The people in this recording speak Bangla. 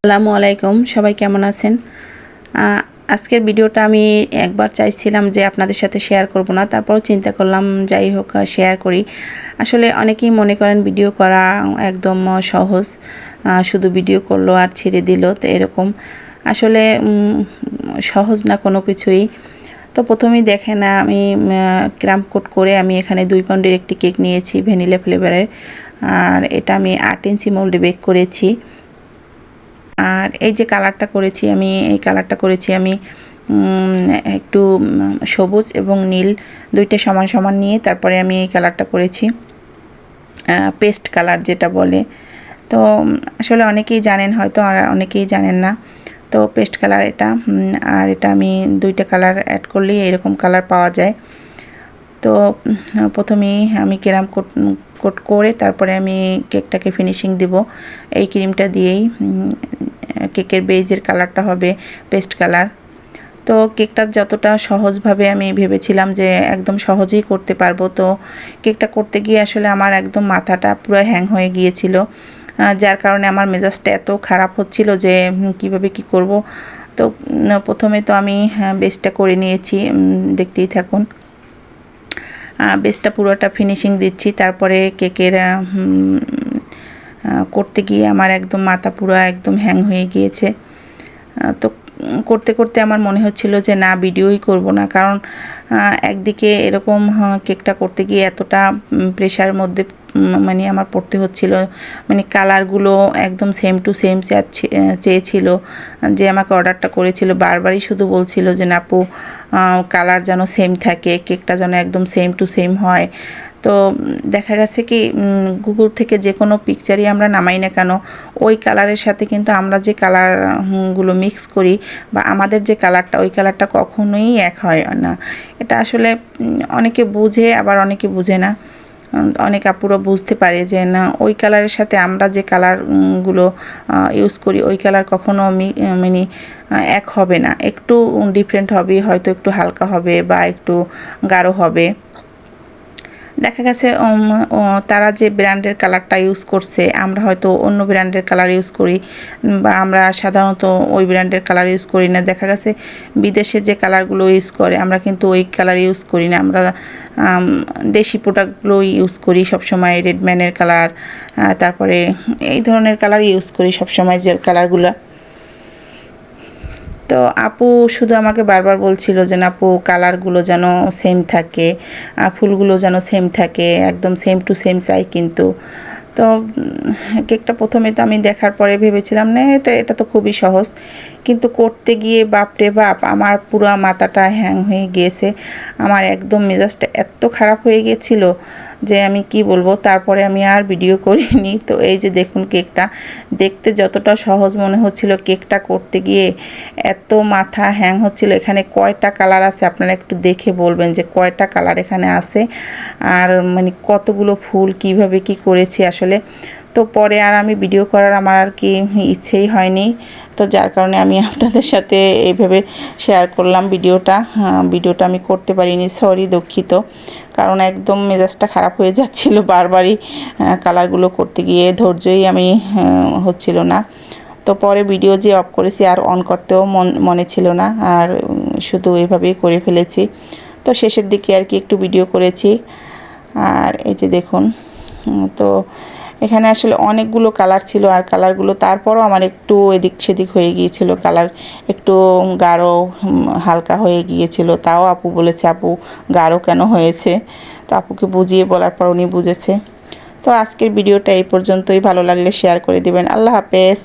আসসালামু আলাইকুম, সবাই কেমন আছেন? আজকের ভিডিওটা আমি একবার চাইছিলাম যে আপনাদের সাথে শেয়ার করব না, তারপরও চিন্তা করলাম যাই হোক শেয়ার করি। আসলে অনেকেই মনে করেন ভিডিও করা একদম সহজ, শুধু ভিডিও করলো আর ছেড়ে দিল, তো এরকম আসলে সহজ না কোনো কিছুই। তো প্রথমেই দেখেন আমি ক্রাম্প কোট করে আমি এখানে 2 পাউন্ডের একটি কেক নিয়েছি ভ্যানিলা ফ্লেভারের, আর এটা আমি 8 ইঞ্চি মোল্ডে বেক করেছি। আর এই যে কালারটা করেছি আমি, এই কালারটা করেছি আমি একটু সবুজ এবং নীল দুইটা সমান সমান নিয়ে তারপরে আমি এই কালারটা করেছি, পেস্ট কালার যেটা বলে। তো আসলে অনেকেই জানেন হয়তো, আর অনেকেই জানেন না। তো পেস্ট কালার এটা, আর এটা আমি দুইটা কালার অ্যাড করলেই এরকম কালার পাওয়া যায়। তো প্রথমেই আমি ক্যারাম কোট করে তারপরে আমি কেকটাকে ফিনিশিং দেব এই ক্রিমটা দিয়েই। কেকের বেজের কালারটা হবে পেস্ট কালার। তো কেকটা যতটা সহজভাবে আমি ভেবেছিলাম যে একদম সহজেই করতে পারবো, তো কেকটা করতে গিয়ে আসলে আমার একদম মাথাটা পুরো হ্যাং হয়ে গিয়েছিল, যার কারণে আমার মেজাজটা এত খারাপ হচ্ছিল যে কিভাবে কি করব। তো প্রথমে তো আমি বেসটা করে নিয়েছি, দেখতেই থাকুন। বেসটা পুরোটা ফিনিশিং দিচ্ছি, তারপরে কেকের করতে গিয়ে আমার একদম মাথা পুরো একদম হ্যাং হয়ে গিয়েছে। তো করতে করতে আমার মনে হচ্ছিল যে না, ভিডিওই করব না, কারণ একদিকে এরকম কেকটা করতে গিয়ে এতটা প্রেশার মধ্যে মানে আমার পড়তে হচ্ছিল, মানে কালারগুলো একদম সেম টু সেম চেয়েছিল। যে আমাকে অর্ডারটা করেছিল বারবারই শুধু বলছিল যে না আপু, কালার যেন সেম থাকে, কেকটা যেন একদম সেম টু সেম হয়। তো দেখা গেছে কি, গুগল থেকে যে কোনো পিকচারই আমরা নামাই না কেন, ওই কালারের সাথে কিন্তু আমরা যে কালারগুলো মিক্স করি বা আমাদের যে কালারটা, ওই কালারটা কখনোই এক হয় না। এটা আসলে অনেকে বুঝে, আবার অনেকে বুঝে না। অনেক আপুরা বুঝতে পারে যে না, ওই কালারের সাথে আমরা যে কালারগুলো ইউজ করি ওই কালার কখনো মানে এক হবে না, একটু ডিফারেন্ট হবে, হয়তো একটু হালকা হবে বা একটু গাঢ় হবে। দেখা গেছে তারা যে ব্র্যান্ডের কালারটা ইউজ করছে, আমরা হয়তো অন্য ব্র্যান্ডের কালার ইউজ করি, বা আমরা সাধারণত ওই ব্র্যান্ডের কালার ইউজ করি না। দেখা গেছে বিদেশে যে কালারগুলো ইউজ করে আমরা কিন্তু ওই কালার ইউজ করি না, আমরা দেশি প্রোডাক্টগুলো ইউজ করি সবসময়, রেডম্যানের কালার, তারপরে এই ধরনের কালার ইউজ করি সবসময়, জেল কালারগুলো। তো আপু শুধু আমাকে বারবার বলছিল যে না আপু, কালারগুলো যেন সেম থাকে, ফুলগুলো যেন সেম থাকে, একদম সেম টু সেম চাই। কিন্তু তো কেকটা প্রথমে তো আমি দেখার পরে ভেবেছিলাম না, এটা তো খুবই সহজ, কিন্তু করতে গিয়ে বাপরে বাপ আমার পুরো মাথাটা হ্যাং হয়ে গিয়েছে। আমার একদম মেজাজটা এত খারাপ হয়ে গিয়েছিল যে আমি কি বলবো। তারপরে আমি আর ভিডিও করিনি। তো এই যে দেখুন, কেকটা দেখতে যতটা সহজ মনে হচ্ছিল, কেকটা করতে গিয়ে এত মাথা হ্যাং হচ্ছিল। এখানে কয়টা কালার আছে আপনারা একটু দেখে বলবেন যে কয়টা কালার এখানে আছে, আর মানে কতগুলো ফুল কিভাবে কি করেছি আসলে। তো পরে আর আমি ভিডিও করার আমার আর কি ইচ্ছেই হয়নি, তো যার কারণে আমি আপনাদের সাথে এইভাবে শেয়ার করলাম ভিডিওটা। ভিডিওটা আমি করতে পারিনি, সরি, দুঃখিত। কারণ একদম মেজাজটা খারাপ হয়ে যাচ্ছিল বারবারই কালারগুলো করতে গিয়ে, ধৈর্যই আমি হচ্ছিল না। তো পরে ভিডিও যে অফ করেছি আর অন করতেও মনে ছিল না, আর শুধু এইভাবেই করে ফেলেছি। তো শেষের দিকে আর কি একটু ভিডিও করেছি। আর এই যে দেখুন, তো এখানে আসলে অনেকগুলো কালার ছিল, আর কালারগুলো তারপরও আমার একটু এদিক সেদিক হয়ে গিয়েছিল, কালার একটু গাঢ় হালকা হয়ে গিয়েছিল। তাও আপু বলেছে আপু গাঢ় কেন হয়েছে, তো আপুকে বুঝিয়ে বলার পর উনি বুঝেছে। তো আজকের ভিডিওটা এই পর্যন্তই, ভালো লাগলে শেয়ার করে দিবেন। আল্লাহ হাফেজ।